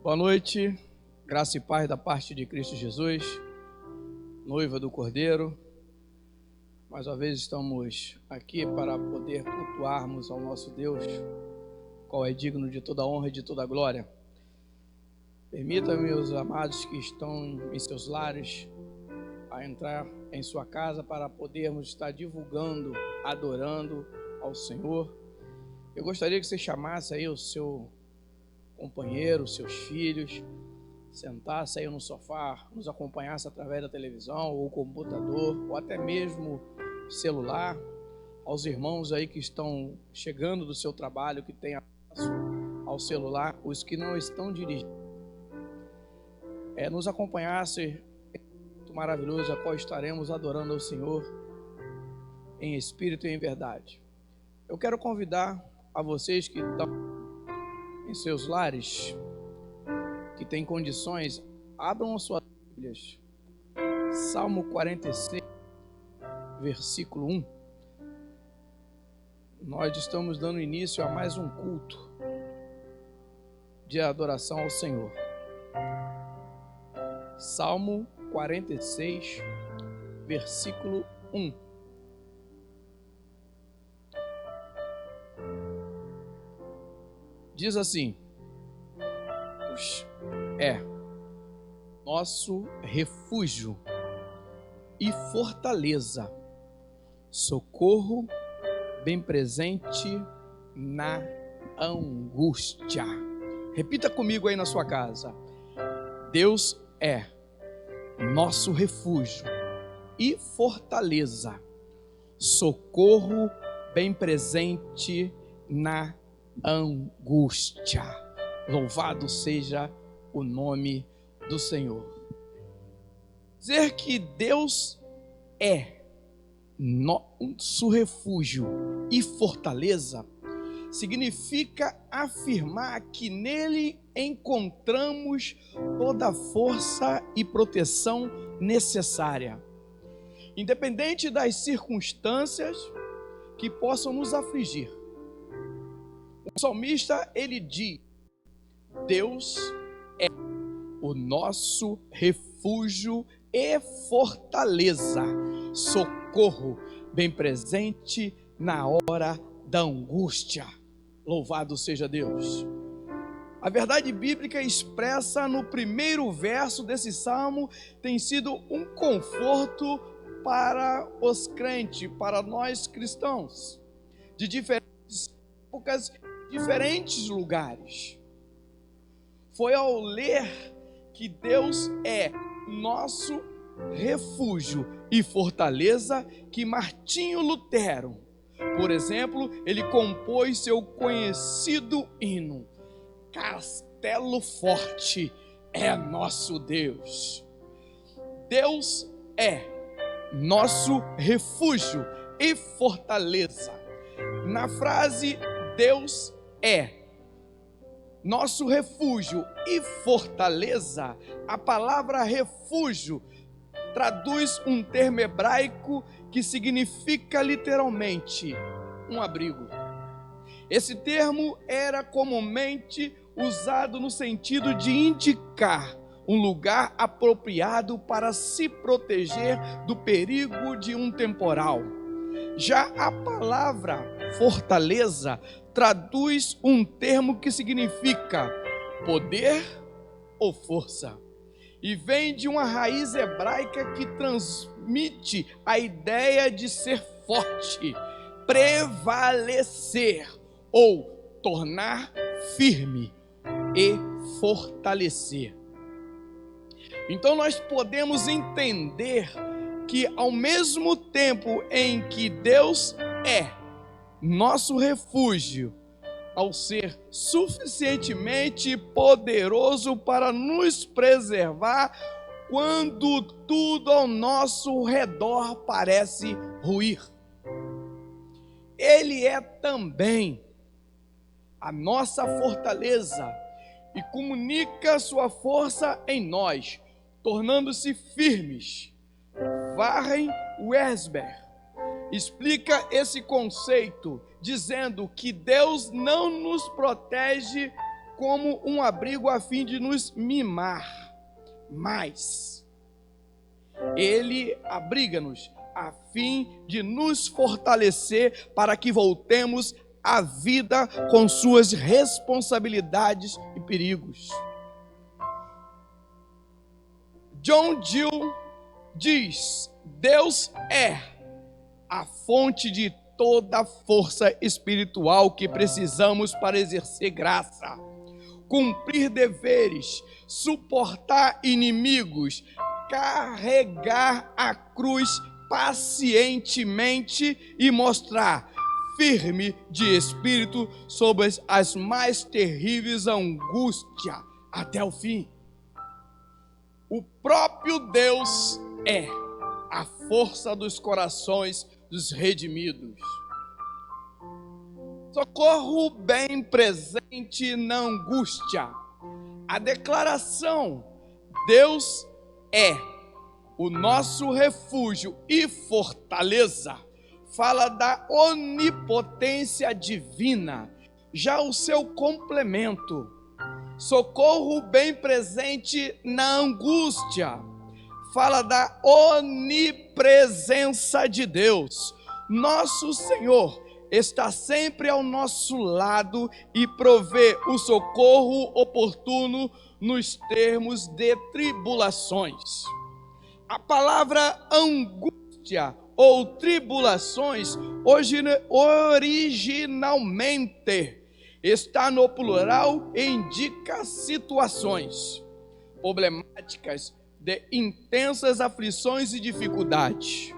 Boa noite, graça e paz da parte de Cristo Jesus, noiva do Cordeiro. Mais uma vez estamos aqui para poder cultuarmos ao nosso Deus, qual é digno de toda honra e de toda glória. Permita, meus amados que estão em seus lares, a entrar em sua casa para podermos estar divulgando, adorando ao Senhor. Eu gostaria que você chamasse aí o seu companheiro, seus filhos, sentasse aí no sofá, nos acompanhasse através da televisão ou computador, ou até mesmo celular. Aos irmãos aí que estão chegando do seu trabalho, que têm acesso ao celular, os que não estão dirigindo, nos acompanhasse, muito maravilhoso, a qual estaremos adorando ao Senhor em espírito e em verdade. Eu quero convidar a vocês que estão em seus lares, que têm condições, abram as suas Bíblias. Salmo 46, versículo 1. Nós estamos dando início a mais um culto de adoração ao Senhor. Salmo 46, versículo 1. Diz assim: nosso refúgio e fortaleza, socorro bem presente na angústia. Repita comigo aí na sua casa: Deus é nosso refúgio e fortaleza, socorro bem presente na angústia. Louvado seja o nome do Senhor. Dizer que Deus é nosso refúgio e fortaleza significa afirmar que nele encontramos toda a força e proteção necessária, independente das circunstâncias que possam nos afligir. O salmista, ele diz: Deus é o nosso refúgio e fortaleza, socorro bem presente na hora da angústia. Louvado seja Deus. A verdade bíblica expressa no primeiro verso desse salmo tem sido um conforto para os crentes, para nós cristãos, de diferentes épocas, diferentes lugares. Foi ao ler que Deus é nosso refúgio e fortaleza que Martinho Lutero, por exemplo, ele compôs seu conhecido hino: Castelo forte é nosso Deus. Deus é nosso refúgio e fortaleza. Na frase Deus é nosso refúgio e fortaleza, a palavra refúgio traduz um termo hebraico que significa literalmente um abrigo. Esse termo era comumente usado no sentido de indicar um lugar apropriado para se proteger do perigo de um temporal. Já a palavra fortaleza traduz um termo que significa poder ou força, e vem de uma raiz hebraica que transmite a ideia de ser forte, prevalecer ou tornar firme e fortalecer. Então nós podemos entender que ao mesmo tempo em que Deus é nosso refúgio, ao ser suficientemente poderoso para nos preservar quando tudo ao nosso redor parece ruir, Ele é também a nossa fortaleza e comunica sua força em nós, tornando-se firmes. Warren Wiersbe explica esse conceito dizendo que Deus não nos protege como um abrigo a fim de nos mimar, mas Ele abriga-nos a fim de nos fortalecer para que voltemos à vida com suas responsabilidades e perigos. John Gill diz: Deus é a fonte de toda a força espiritual que precisamos para exercer graça, cumprir deveres, suportar inimigos, carregar a cruz pacientemente e mostrar firme de espírito sob as mais terríveis angústias até o fim. O próprio Deus é a força dos corações dos redimidos. Socorro bem presente na angústia. A declaração Deus é o nosso refúgio e fortaleza fala da onipotência divina. Já o seu complemento, socorro bem presente na angústia, fala da onipresença de Deus. Nosso Senhor está sempre ao nosso lado e provê o socorro oportuno nos termos de tribulações. A palavra angústia ou tribulações originalmente está no plural e indica situações problemáticas de intensas aflições e dificuldades.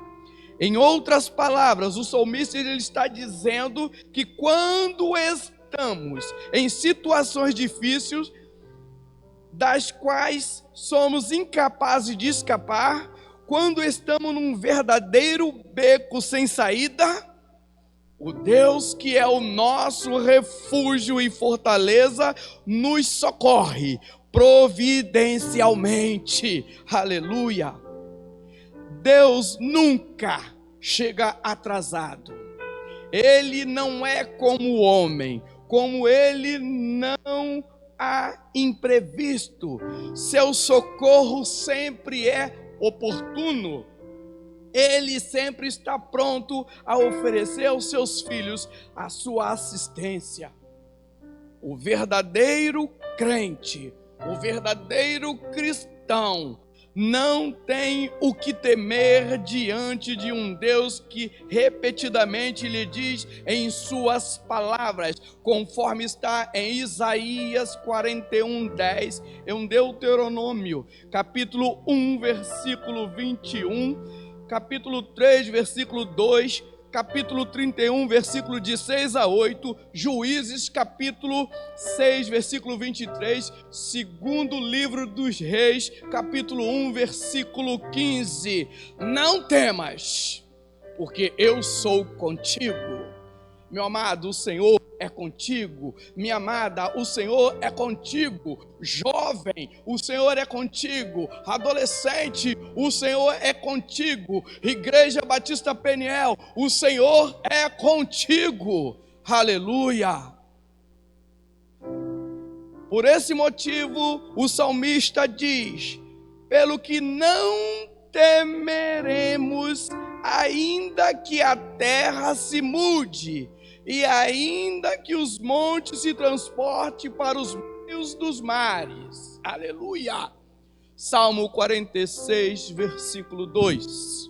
Em outras palavras, o salmista ele está dizendo que quando estamos em situações difíceis, das quais somos incapazes de escapar, quando estamos num verdadeiro beco sem saída, o Deus que é o nosso refúgio e fortaleza nos socorre providencialmente. Aleluia! Deus nunca chega atrasado. Ele não é como o homem, como ele não há imprevisto. Seu socorro sempre é oportuno. Ele sempre está pronto a oferecer aos seus filhos a sua assistência. O verdadeiro crente, o verdadeiro cristão, não tem o que temer diante de um Deus que repetidamente lhe diz em suas palavras, conforme está em Isaías 41:10, em Deuteronômio, capítulo 1, versículo 21, capítulo 3, versículo 2, capítulo 31, versículo de 6 a 8, Juízes, capítulo 6, versículo 23, segundo livro dos Reis, capítulo 1, versículo 15. Não temas, porque eu sou contigo. Meu amado, o Senhor é contigo. Minha amada, o Senhor é contigo. Jovem, o Senhor é contigo. Adolescente, o Senhor é contigo. Igreja Batista Peniel, o Senhor é contigo. Aleluia! Por esse motivo, o salmista diz: pelo que não temeremos, ainda que a terra se mude, e ainda que os montes se transportem para os meios dos mares. Aleluia! Salmo 46, versículo 2.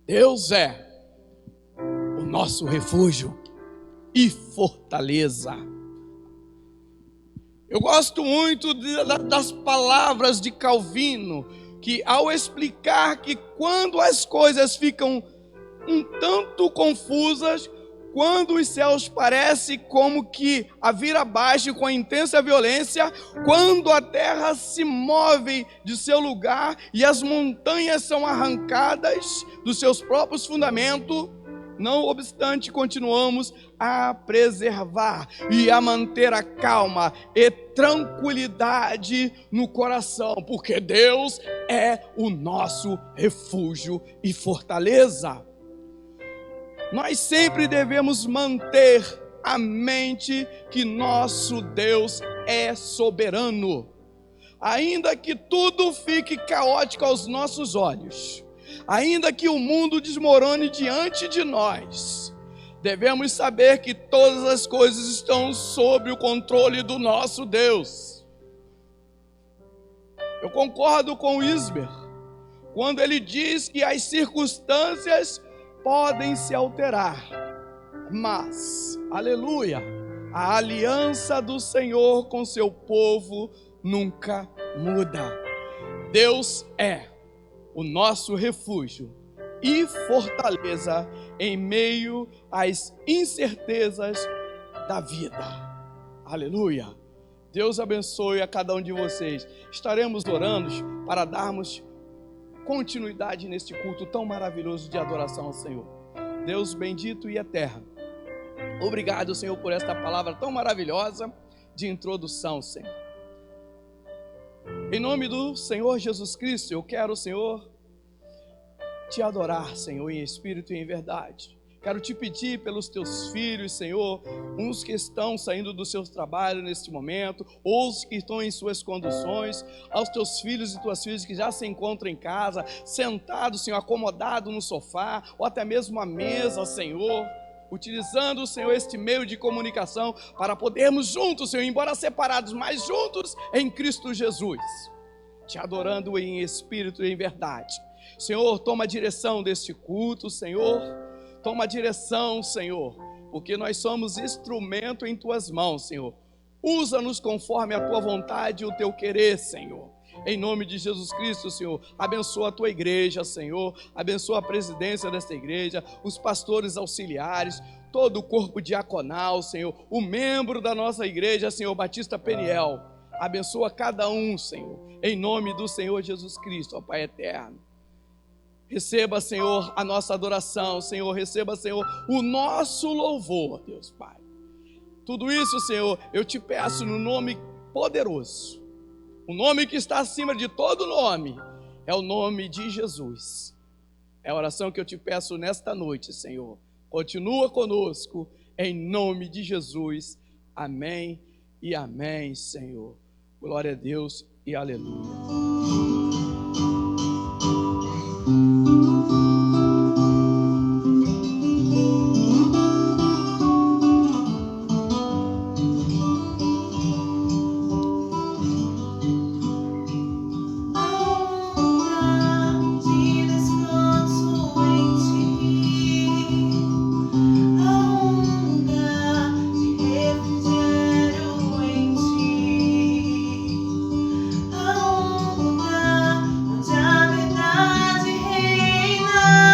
Deus é o nosso refúgio e fortaleza. Eu gosto muito das palavras de Calvino, que ao explicar que quando as coisas ficam um tanto confusas, quando os céus parecem como que a vir abaixo com a intensa violência, quando a terra se move de seu lugar e as montanhas são arrancadas dos seus próprios fundamentos, não obstante, continuamos a preservar e a manter a calma e tranquilidade no coração, porque Deus é o nosso refúgio e fortaleza. Nós sempre devemos manter a mente que nosso Deus é soberano. Ainda que tudo fique caótico aos nossos olhos, ainda que o mundo desmorone diante de nós, devemos saber que todas as coisas estão sob o controle do nosso Deus. Eu concordo com o Isber quando ele diz que as circunstâncias podem se alterar, mas, aleluia, a aliança do Senhor com seu povo nunca muda. Deus é o nosso refúgio e fortaleza em meio às incertezas da vida. Aleluia. Deus abençoe a cada um de vocês. Estaremos orando para darmos continuidade neste culto tão maravilhoso de adoração ao Senhor. Deus bendito e eterno, obrigado, Senhor, por esta palavra tão maravilhosa de introdução, Senhor. Em nome do Senhor Jesus Cristo, eu quero, Senhor, te adorar, Senhor, em espírito e em verdade. Quero te pedir pelos teus filhos, Senhor, uns que estão saindo dos seus trabalhos neste momento, outros que estão em suas conduções, aos teus filhos e tuas filhas que já se encontram em casa, sentados, Senhor, acomodados no sofá, ou até mesmo à mesa, Senhor, utilizando, Senhor, este meio de comunicação para podermos juntos, Senhor, embora separados, mas juntos em Cristo Jesus, te adorando em espírito e em verdade. Senhor, toma a direção deste culto, Senhor, toma a direção, Senhor, porque nós somos instrumento em tuas mãos, Senhor. Usa-nos conforme a tua vontade e o teu querer, Senhor. Em nome de Jesus Cristo, Senhor, abençoa a tua igreja, Senhor, abençoa a presidência desta igreja, os pastores auxiliares, todo o corpo diaconal, Senhor, o membro da nossa igreja, Senhor, Batista Peniel. Abençoa cada um, Senhor, em nome do Senhor Jesus Cristo, ó Pai eterno. Receba, Senhor, a nossa adoração, Senhor, receba, Senhor, o nosso louvor, Deus Pai. Tudo isso, Senhor, eu te peço no nome poderoso, o nome que está acima de todo nome, é o nome de Jesus. É a oração que eu te peço nesta noite, Senhor. Continua conosco, em nome de Jesus. Amém e amém, Senhor. Glória a Deus e aleluia. Há um lugar onde a verdade reina.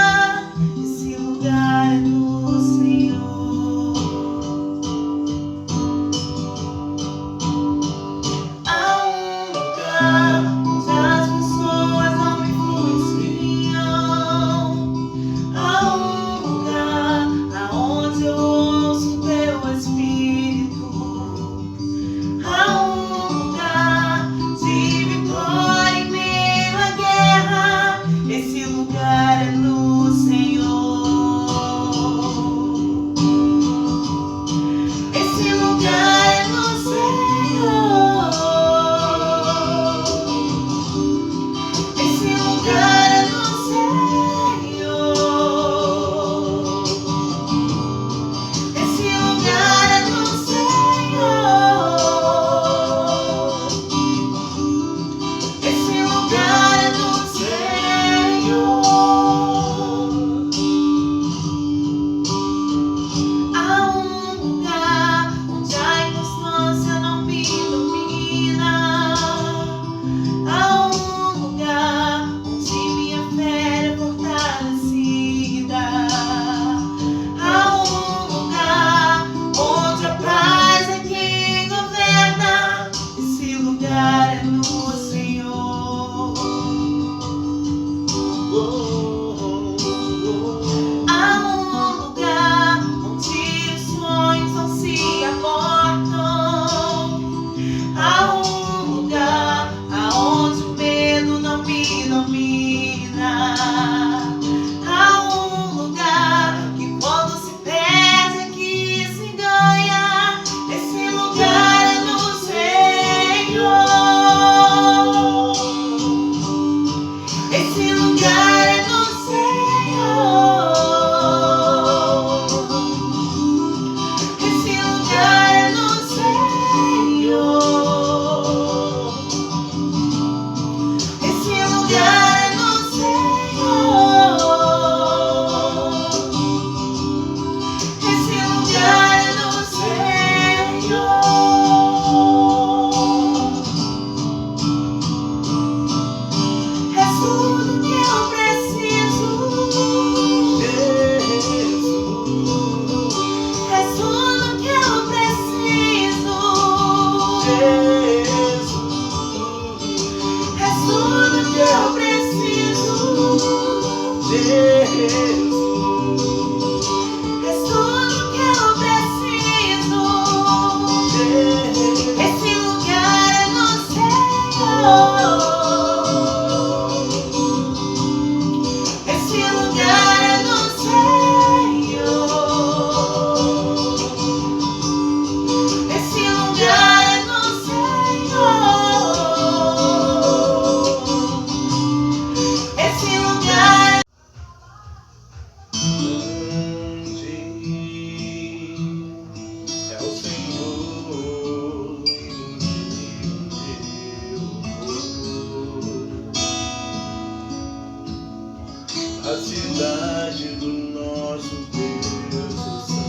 A cidade do nosso Deus está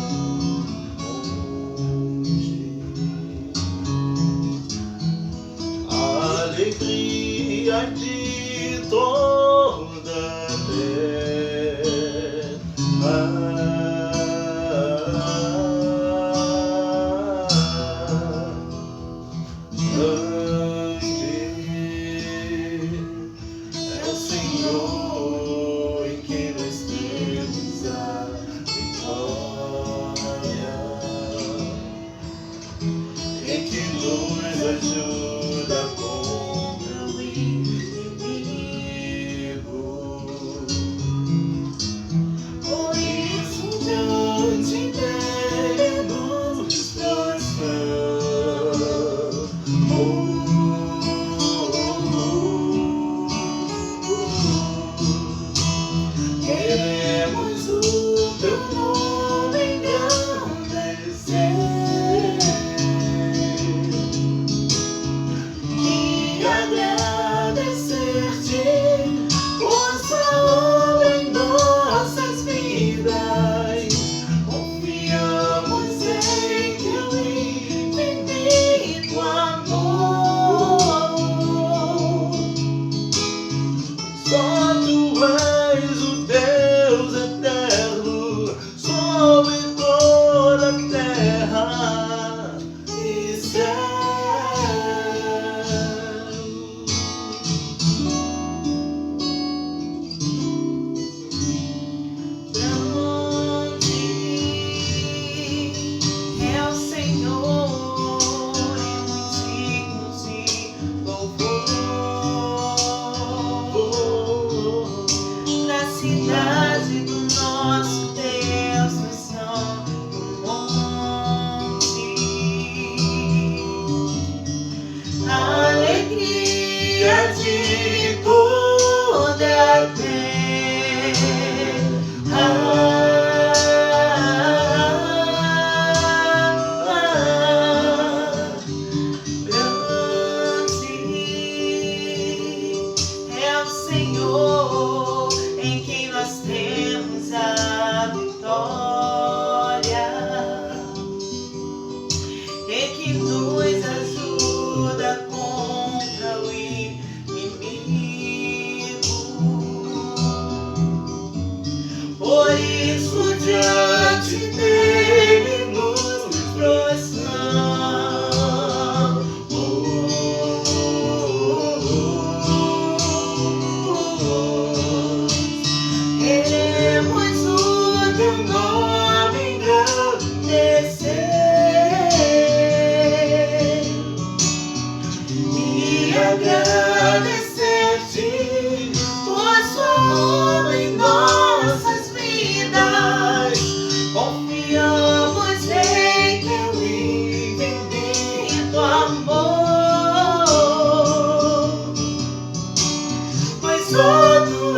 longe. A alegria de toda a ajuda contra o inimigo. Por isso diante dele nos queremos o teu nome engrandecer e agradecer-te por sua obra em nossas vidas. Confiamos em teu infinito amor. Só tu és o Deus eterno sobre toda a terra e céu. Cidade do nosso Deus, nação do monte, a alegria de toda a terra. Grande é o Senhor, em quem nós temos a vitória, e que nos ajuda contra o inimigo. Por isso diante dele nos prostramos. Queremos o teu nome engrandecer e agradecer-te por sua obra em nossas vidas. Confiamos em teu infinito amor, pois só tu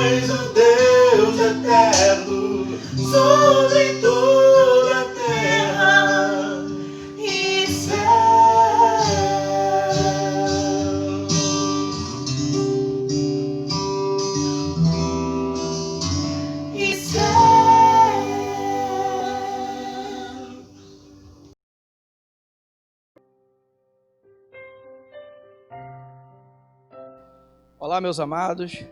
és o Deus eterno sobre toda a terra e céu. E céu. Olá, meus amados.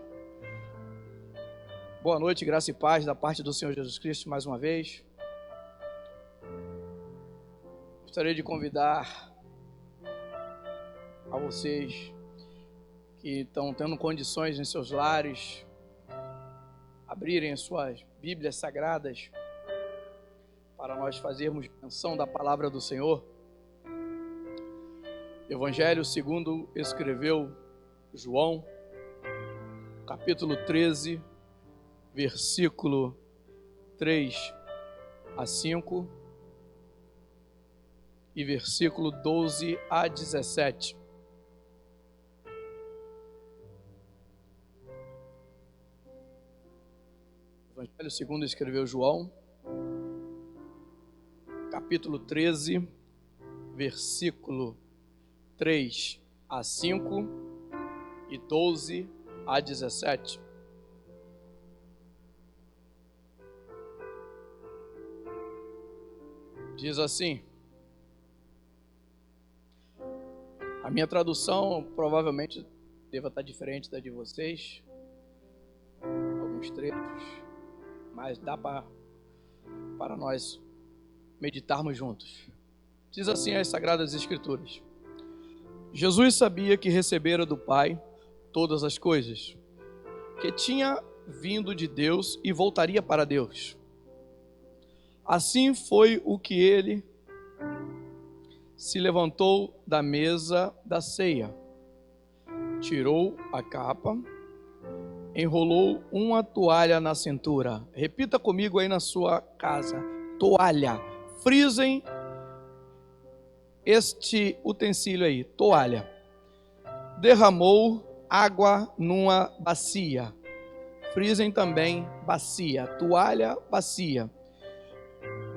Boa noite, graça e paz da parte do Senhor Jesus Cristo mais uma vez. Gostaria de convidar a vocês que estão tendo condições em seus lares, abrirem as suas Bíblias Sagradas para nós fazermos menção da palavra do Senhor. Evangelho segundo escreveu João, capítulo 13, versículo 3 a 5 e versículo 12 a 17. Evangelho segundo escreveu João, capítulo 13, versículo 3 a 5 e 12 a 17. Diz assim: a minha tradução provavelmente deva estar diferente da de vocês, alguns trechos, mas dá para nós meditarmos juntos. Diz assim as Sagradas Escrituras: Jesus sabia que recebera do Pai todas as coisas, que tinha vindo de Deus e voltaria para Deus. Assim foi o que ele se levantou da mesa da ceia, tirou a capa, enrolou uma toalha na cintura. Repita comigo aí na sua casa: toalha. Frisem este utensílio aí, toalha. Derramou água numa bacia. Frisem também bacia, toalha, bacia.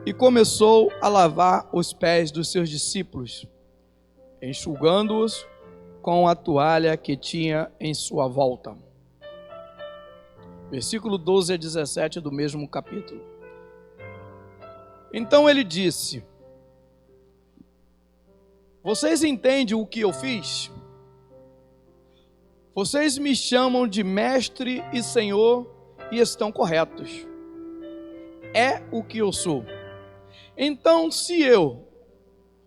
E começou a lavar os pés dos seus discípulos, enxugando-os com a toalha que tinha em sua volta. Versículo 12 a 17 do mesmo capítulo. Então ele disse: vocês entendem o que eu fiz? Vocês me chamam de mestre e senhor e estão corretos. É o que eu sou. Então, se eu,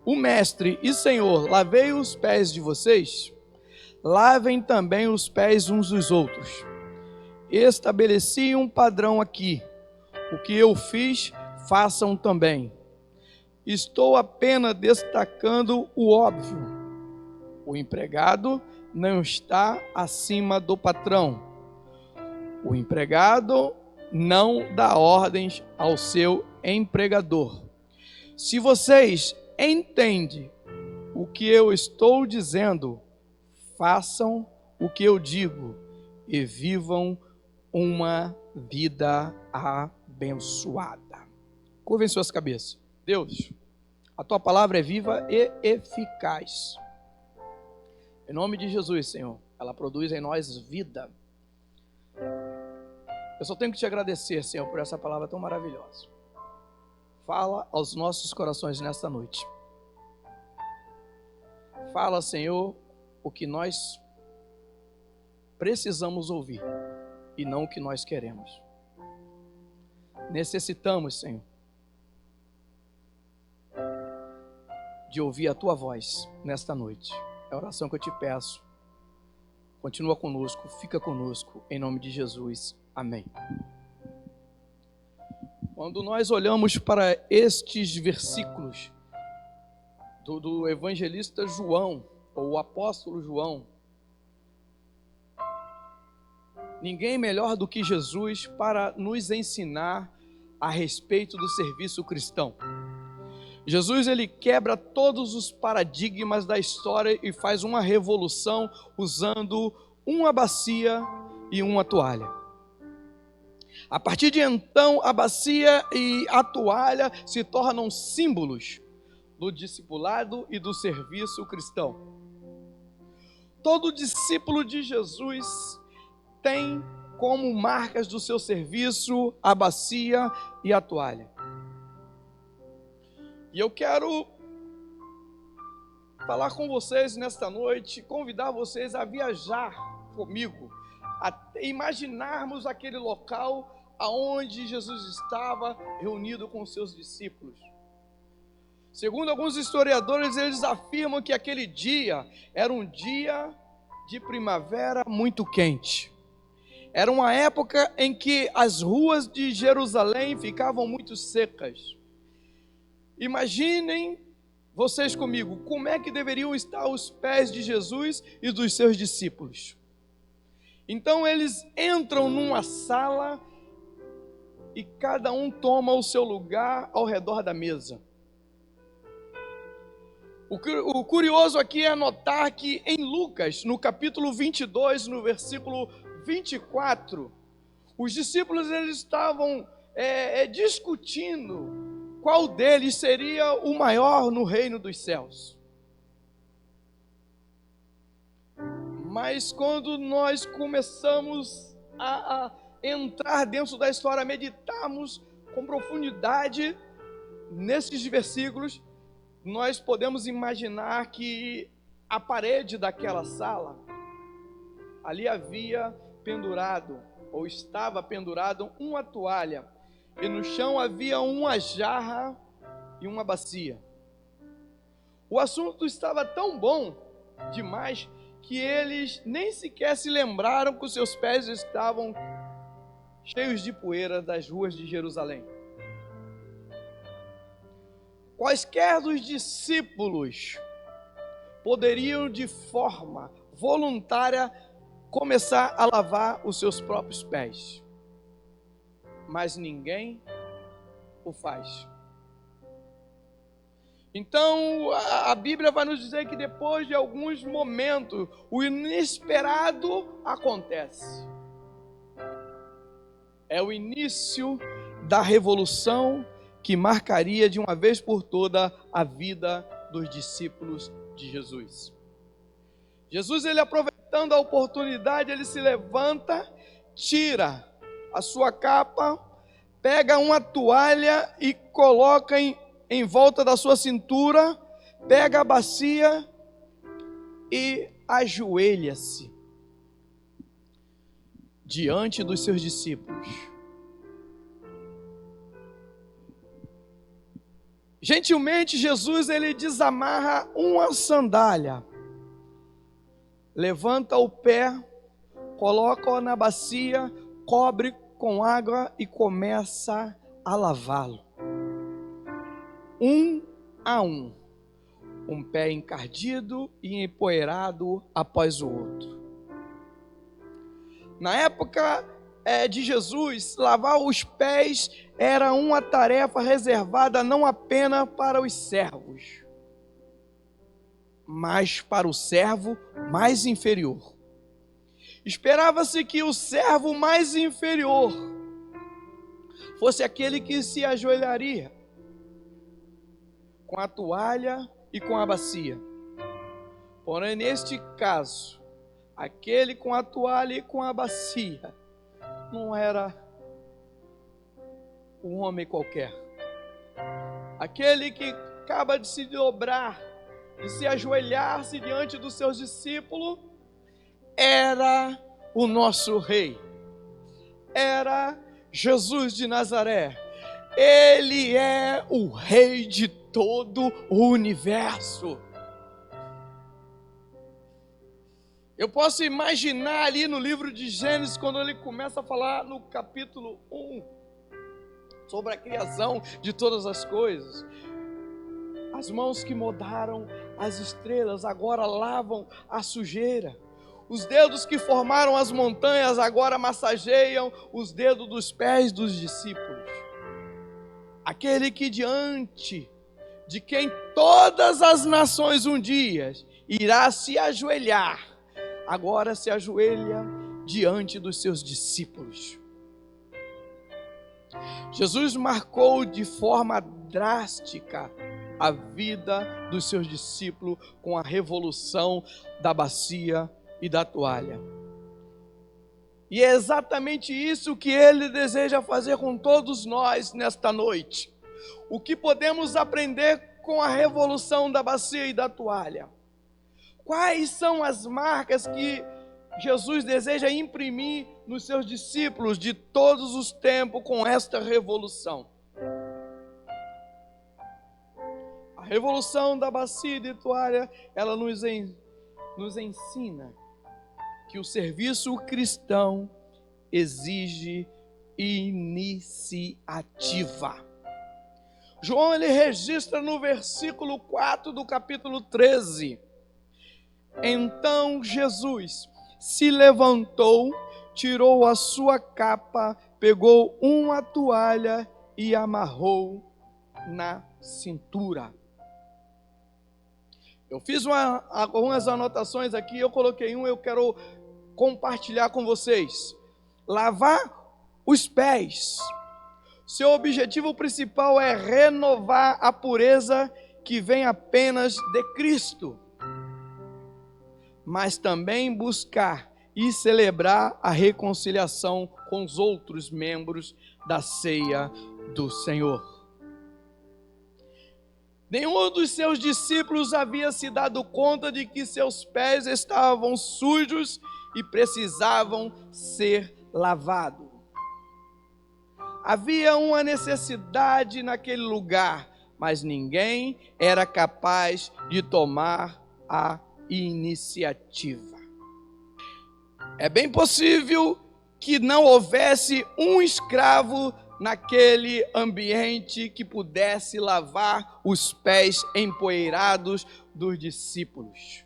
o mestre e senhor, lavei os pés de vocês, lavem também os pés uns dos outros. Estabeleci um padrão aqui. O que eu fiz, façam também. Estou apenas destacando o óbvio. O empregado não está acima do patrão. O empregado não dá ordens ao seu empregador. Se vocês entendem o que eu estou dizendo, façam o que eu digo e vivam uma vida abençoada. Curvem suas cabeças. Deus, a tua palavra é viva e eficaz. Em nome de Jesus, Senhor, ela produz em nós vida. Eu só tenho que te agradecer, Senhor, por essa palavra tão maravilhosa. Fala aos nossos corações nesta noite. Fala, Senhor, o que nós precisamos ouvir e não o que nós queremos. Necessitamos, Senhor, de ouvir a tua voz nesta noite. É a oração que eu te peço. Continua conosco, fica conosco, em nome de Jesus. Amém. Quando nós olhamos para estes versículos do evangelista João, ou o apóstolo João, ninguém melhor do que Jesus para nos ensinar a respeito do serviço cristão. Jesus, ele quebra todos os paradigmas da história e faz uma revolução usando uma bacia e uma toalha. A partir de então, a bacia e a toalha se tornam símbolos do discipulado e do serviço cristão. Todo discípulo de Jesus tem como marcas do seu serviço a bacia e a toalha. E eu quero falar com vocês nesta noite, convidar vocês a viajar comigo, a imaginarmos aquele local aonde Jesus estava reunido com os seus discípulos. Segundo alguns historiadores, eles afirmam que aquele dia era um dia de primavera muito quente. Era uma época em que as ruas de Jerusalém ficavam muito secas. Imaginem vocês comigo, como é que deveriam estar os pés de Jesus e dos seus discípulos. Então eles entram numa sala e cada um toma o seu lugar ao redor da mesa. O curioso aqui é notar que em Lucas, no capítulo 22, no versículo 24, os discípulos eles estavam discutindo qual deles seria o maior no reino dos céus. Mas quando nós começamos a entrar dentro da história, a meditarmos com profundidade nesses versículos, nós podemos imaginar que a parede daquela sala, ali havia pendurado, ou estava pendurado, uma toalha, e no chão havia uma jarra e uma bacia. O assunto estava tão bom demais que eles nem sequer se lembraram que os seus pés estavam cheios de poeira das ruas de Jerusalém. Quaisquer dos discípulos poderiam de forma voluntária começar a lavar os seus próprios pés, mas ninguém o faz. Então a Bíblia vai nos dizer que depois de alguns momentos o inesperado acontece. É o início da revolução que marcaria de uma vez por toda a vida dos discípulos de Jesus. Jesus, ele aproveitando a oportunidade, ele se levanta, tira a sua capa, pega uma toalha e coloca em volta da sua cintura, pega a bacia e ajoelha-se diante dos seus discípulos. Gentilmente, Jesus, ele desamarra uma sandália, levanta o pé, coloca-o na bacia, cobre com água e começa a lavá-lo. Um a um pé encardido e empoeirado após o outro. Na época de Jesus, lavar os pés era uma tarefa reservada não apenas para os servos, mas para o servo mais inferior. Esperava-se que o servo mais inferior fosse aquele que se ajoelharia com a toalha e com a bacia. Porém, neste caso, aquele com a toalha e com a bacia não era um homem qualquer. Aquele que acaba de se dobrar, de se ajoelhar-se diante dos seus discípulos, era o nosso rei. Era Jesus de Nazaré. Ele é o rei de todo o universo. Eu posso imaginar ali no livro de Gênesis, quando ele começa a falar no capítulo 1, sobre a criação de todas as coisas. As mãos que moldaram as estrelas agora lavam a sujeira. Os dedos que formaram as montanhas agora massageiam os dedos dos pés dos discípulos. Aquele que diante de quem todas as nações um dia irá se ajoelhar, agora se ajoelha diante dos seus discípulos. Jesus marcou de forma drástica a vida dos seus discípulos com a revolução da bacia e da toalha. E é exatamente isso que ele deseja fazer com todos nós nesta noite. O que podemos aprender com a revolução da bacia e da toalha? Quais são as marcas que Jesus deseja imprimir nos seus discípulos de todos os tempos com esta revolução? A revolução da bacia de toalha, ela nos ensina que o serviço cristão exige iniciativa. João, ele registra no versículo 4 do capítulo 13. Então Jesus se levantou, tirou a sua capa, pegou uma toalha e amarrou na cintura. Eu fiz algumas anotações aqui, eu coloquei eu quero compartilhar com vocês. Lavar os pés. Seu objetivo principal é renovar a pureza que vem apenas de Cristo, mas também buscar e celebrar a reconciliação com os outros membros da ceia do Senhor. Nenhum dos seus discípulos havia se dado conta de que seus pés estavam sujos e precisavam ser lavados. Havia uma necessidade naquele lugar, mas ninguém era capaz de tomar a iniciativa. É bem possível que não houvesse um escravo naquele ambiente que pudesse lavar os pés empoeirados dos discípulos.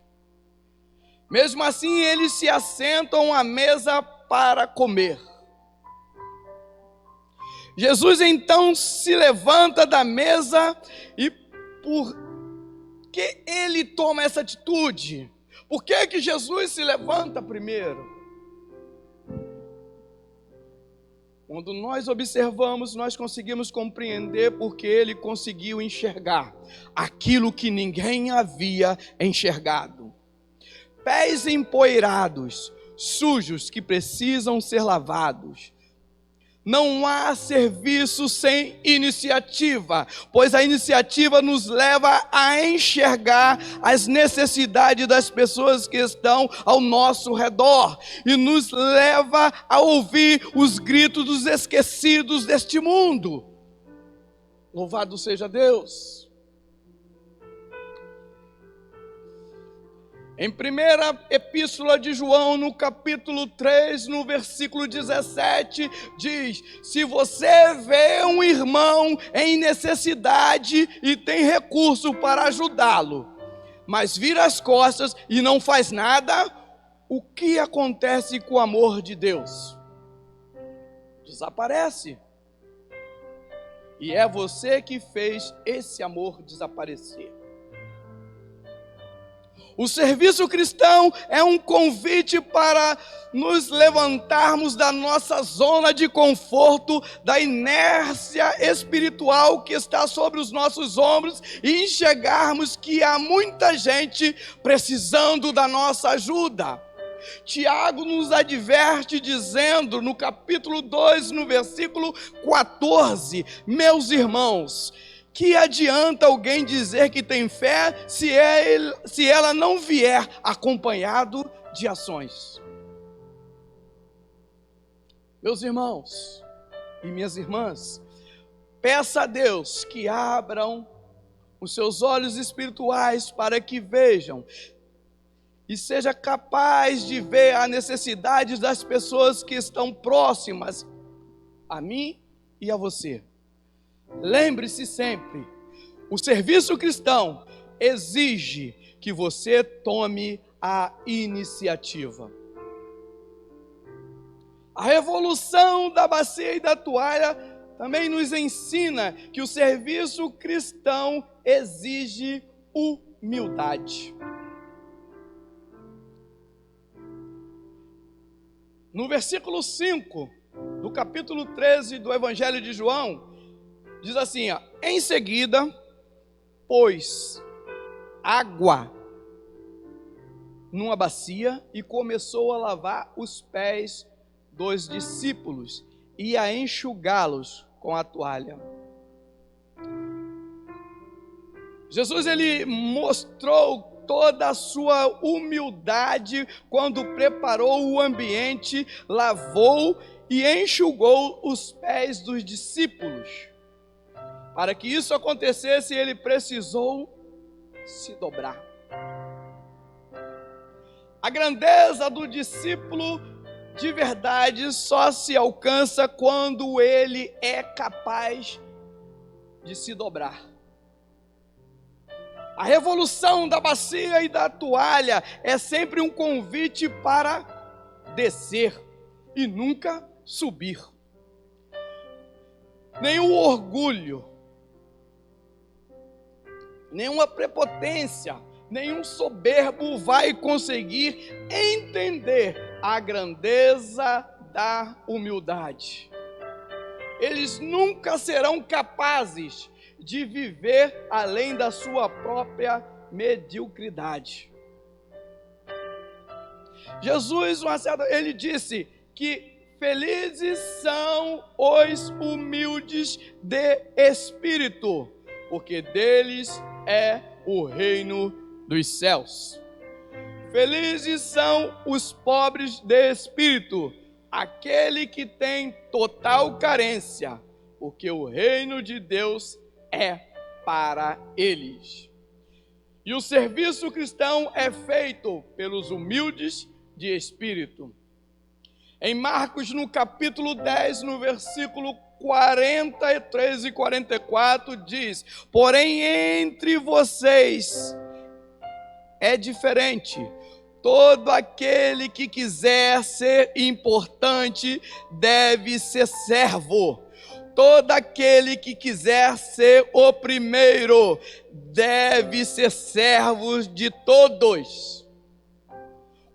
Mesmo assim, eles se assentam à mesa para comer. Jesus então se levanta da mesa e por que ele toma essa atitude? Por que Jesus se levanta primeiro? Quando nós observamos, nós conseguimos compreender porque ele conseguiu enxergar aquilo que ninguém havia enxergado. Pés empoeirados, sujos, que precisam ser lavados. Não há serviço sem iniciativa, pois a iniciativa nos leva a enxergar as necessidades das pessoas que estão ao nosso redor e nos leva a ouvir os gritos dos esquecidos deste mundo. Louvado seja Deus! Em primeira epístola de João, no capítulo 3, no versículo 17, diz: se você vê um irmão em necessidade e tem recurso para ajudá-lo, mas vira as costas e não faz nada, o que acontece com o amor de Deus? Desaparece. E é você que fez esse amor desaparecer. O serviço cristão é um convite para nos levantarmos da nossa zona de conforto, da inércia espiritual que está sobre os nossos ombros e enxergarmos que há muita gente precisando da nossa ajuda. Tiago nos adverte dizendo no capítulo 2, no versículo 14, meus irmãos, que adianta alguém dizer que tem fé se ela não vier acompanhado de ações? Meus irmãos e minhas irmãs, peça a Deus que abram os seus olhos espirituais para que vejam e seja capaz de ver a necessidade das pessoas que estão próximas a mim e a você. Lembre-se sempre, o serviço cristão exige que você tome a iniciativa. A revolução da bacia e da toalha também nos ensina que o serviço cristão exige humildade. No versículo 5 do capítulo 13 do Evangelho de João, diz assim, em seguida, pôs água numa bacia e começou a lavar os pés dos discípulos e a enxugá-los com a toalha. Jesus, ele mostrou toda a sua humildade quando preparou o ambiente, lavou e enxugou os pés dos discípulos. Para que isso acontecesse, ele precisou se dobrar. A grandeza do discípulo de verdade só se alcança quando ele é capaz de se dobrar. A revolução da bacia e da toalha é sempre um convite para descer e nunca subir. Nenhum orgulho, nenhuma prepotência, nenhum soberbo vai conseguir entender a grandeza da humildade. Eles nunca serão capazes de viver além da sua própria mediocridade. Jesus, ele disse que felizes são os humildes de espírito, porque deles é o reino dos céus. Felizes são os pobres de espírito, aquele que tem total carência, porque o reino de Deus é para eles. E o serviço cristão é feito pelos humildes de espírito. Em Marcos, no capítulo 10, no versículo 43 e 44, diz: porém entre vocês é diferente. Todo aquele que quiser ser importante deve ser servo. Todo aquele que quiser ser o primeiro deve ser servo de todos.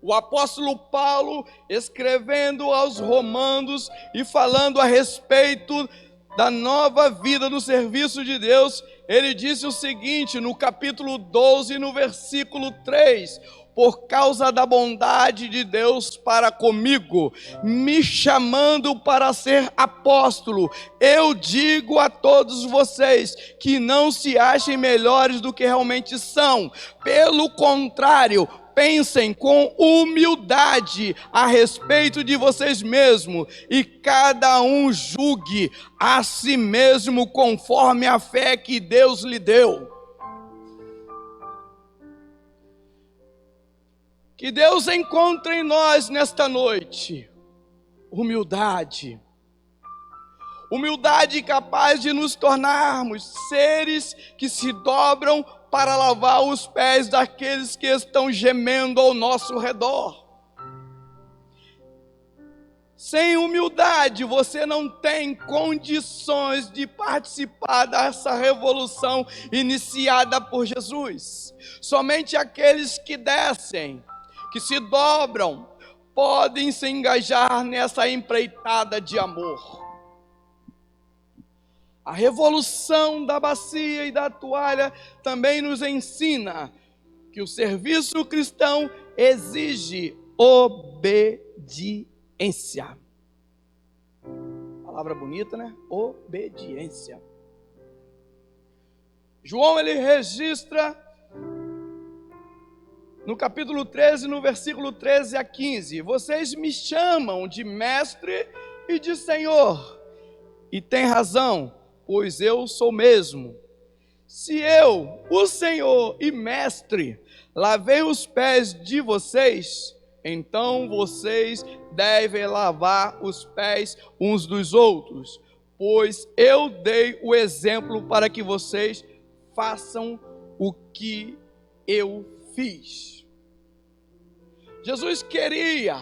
O apóstolo Paulo, escrevendo aos Romanos e falando a respeito da nova vida no serviço de Deus, ele disse o seguinte, no capítulo 12, no versículo 3: por causa da bondade de Deus para comigo, me chamando para ser apóstolo, eu digo a todos vocês que não se achem melhores do que realmente são. Pelo contrário, pensem com humildade a respeito de vocês mesmos e cada um julgue a si mesmo conforme a fé que Deus lhe deu. Que Deus encontre em nós nesta noite humildade. Humildade capaz de nos tornarmos seres que se dobram para lavar os pés daqueles que estão gemendo ao nosso redor. Sem humildade, você não tem condições de participar dessa revolução iniciada por Jesus. Somente aqueles que descem, que se dobram, podem se engajar nessa empreitada de amor. A revolução da bacia e da toalha também nos ensina que o serviço cristão exige obediência. Palavra bonita, né? Obediência. João, ele registra no capítulo 13, no versículo 13 a 15: vocês me chamam de mestre e de senhor, e tem razão, pois eu sou mesmo. Se eu, o Senhor e mestre, lavei os pés de vocês, então vocês devem lavar os pés uns dos outros, pois eu dei o exemplo para que vocês façam o que eu fiz. Jesus queria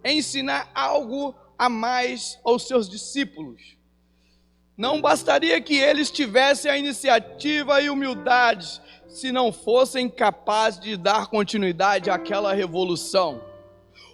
ensinar algo a mais aos seus discípulos. Não bastaria que eles tivessem a iniciativa e humildade se não fossem capazes de dar continuidade àquela revolução.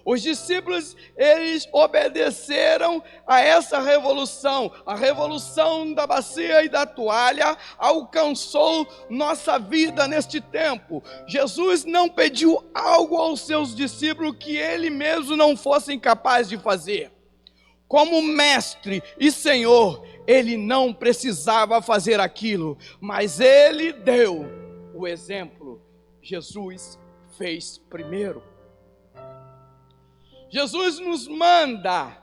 Os discípulos, eles obedeceram a essa revolução. A revolução da bacia e da toalha alcançou nossa vida neste tempo. Jesus não pediu algo aos seus discípulos que ele mesmo não fossem capazes de fazer. Como mestre e senhor, ele não precisava fazer aquilo, mas ele deu o exemplo. Jesus fez primeiro. Jesus nos manda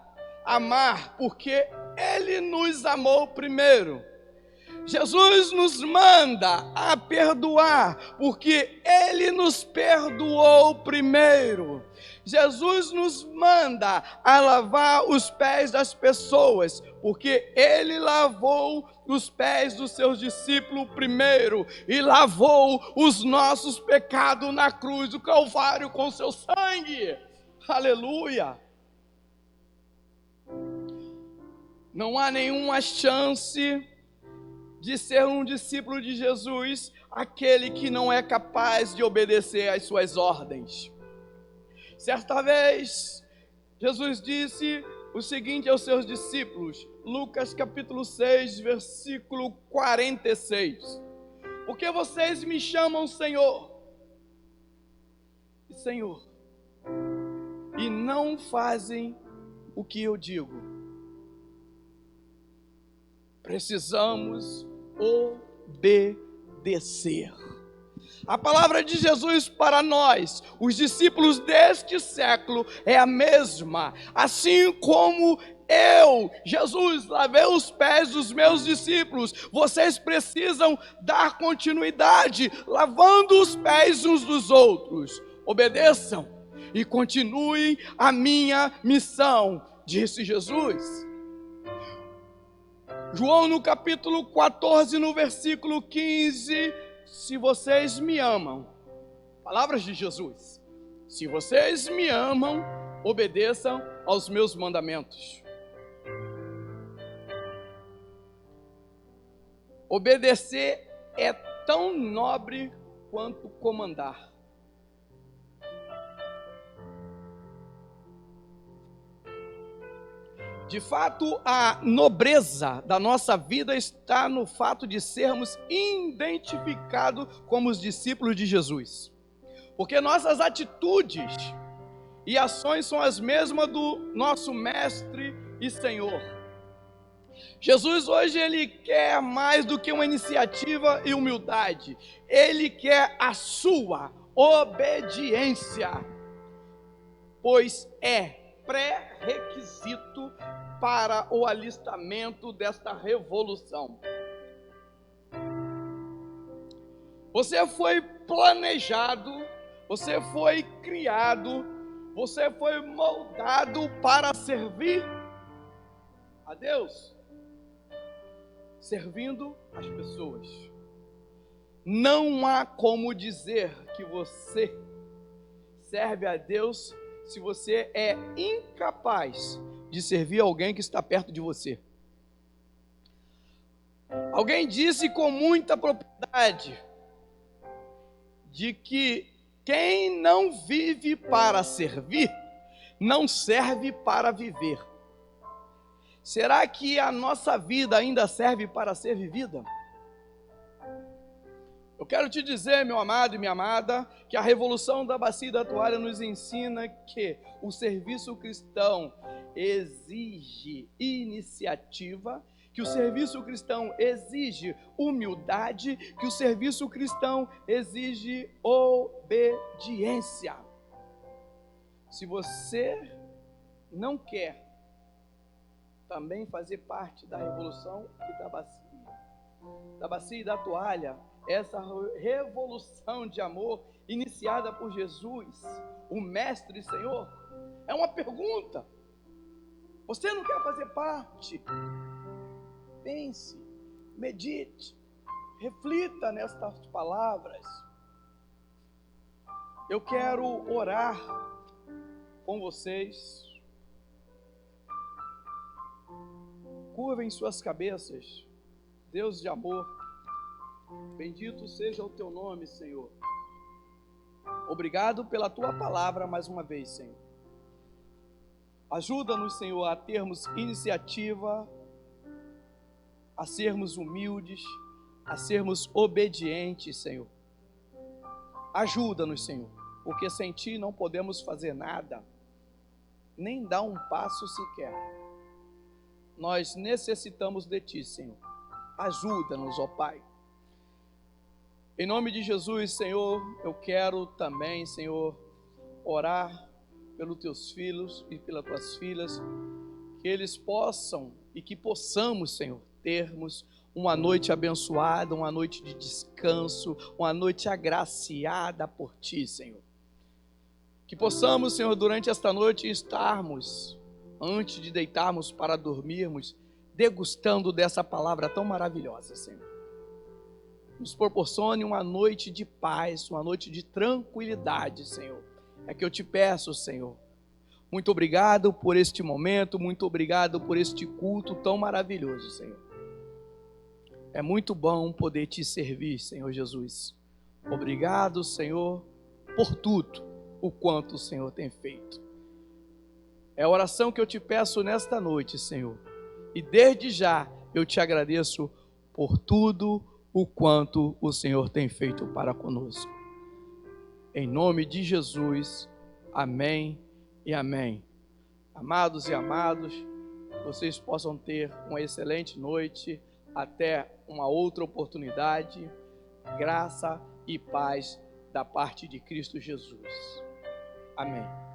amar porque ele nos amou primeiro. Jesus nos manda a perdoar, porque Ele nos perdoou primeiro. Jesus nos manda a lavar os pés das pessoas, porque Ele lavou os pés dos seus discípulos primeiro e lavou os nossos pecados na cruz do Calvário com seu sangue. Aleluia! Não há nenhuma chance de ser um discípulo de Jesus aquele que não é capaz de obedecer às suas ordens. Certa vez, Jesus disse o seguinte aos seus discípulos, Lucas capítulo 6, versículo 46. Porque vocês me chamam Senhor e Senhor, e não fazem o que eu digo. Precisamos obedecer. A palavra de Jesus para nós, os discípulos deste século, é a mesma. Assim como eu, Jesus, lavei os pés dos meus discípulos, vocês precisam dar continuidade, lavando os pés uns dos outros. Obedeçam e continuem a minha missão, disse Jesus. João no capítulo 14, no versículo 15, se vocês me amam, palavras de Jesus, se vocês me amam, obedeçam aos meus mandamentos. Obedecer é tão nobre quanto comandar. De fato, a nobreza da nossa vida está no fato de sermos identificados como os discípulos de Jesus. Porque nossas atitudes e ações são as mesmas do nosso Mestre e Senhor. Jesus hoje, Ele quer mais do que uma iniciativa e humildade. Ele quer a sua obediência, pois é pré-requisito para o alistamento desta revolução. Você foi planejado, você foi criado, você foi moldado para servir a Deus, servindo as pessoas. Não há como dizer que você serve a Deus se você é incapaz de servir alguém que está perto de você. Alguém disse com muita propriedade de que quem não vive para servir, não serve para viver. Será que a nossa vida ainda serve para ser vivida? Eu quero te dizer, meu amado e minha amada, que a revolução da bacia e da toalha nos ensina que o serviço cristão exige iniciativa, que o serviço cristão exige humildade, que o serviço cristão exige obediência. Se você não quer também fazer parte da revolução e da bacia e da toalha, essa revolução de amor iniciada por Jesus, o Mestre e Senhor, é uma pergunta. Você não quer fazer parte? Pense, medite, reflita nestas palavras. Eu quero orar com vocês. Curvem suas cabeças. Deus de amor, bendito seja o teu nome, Senhor. Obrigado pela tua palavra mais uma vez, Senhor. Ajuda-nos, Senhor, a termos iniciativa, a sermos humildes, a sermos obedientes, Senhor. Ajuda-nos, Senhor, porque sem Ti não podemos fazer nada, nem dar um passo sequer. Nós necessitamos de Ti, Senhor. Ajuda-nos, ó Pai. Em nome de Jesus, Senhor, eu quero também, Senhor, orar pelos Teus filhos e pelas Tuas filhas, que eles possam e que possamos, Senhor, termos uma noite abençoada, uma noite de descanso, uma noite agraciada por Ti, Senhor. Que possamos, Senhor, durante esta noite estarmos, antes de deitarmos para dormirmos, degustando dessa palavra tão maravilhosa, Senhor. Nos proporcione uma noite de paz, uma noite de tranquilidade, Senhor. É que eu te peço, Senhor. Muito obrigado por este momento, muito obrigado por este culto tão maravilhoso, Senhor. É muito bom poder te servir, Senhor Jesus. Obrigado, Senhor, por tudo o quanto o Senhor tem feito. É a oração que eu te peço nesta noite, Senhor. E desde já eu te agradeço por tudo o quanto o Senhor tem feito para conosco. Em nome de Jesus, amém e amém. Amados e amadas, vocês possam ter uma excelente noite, até uma outra oportunidade, graça e paz da parte de Cristo Jesus. Amém.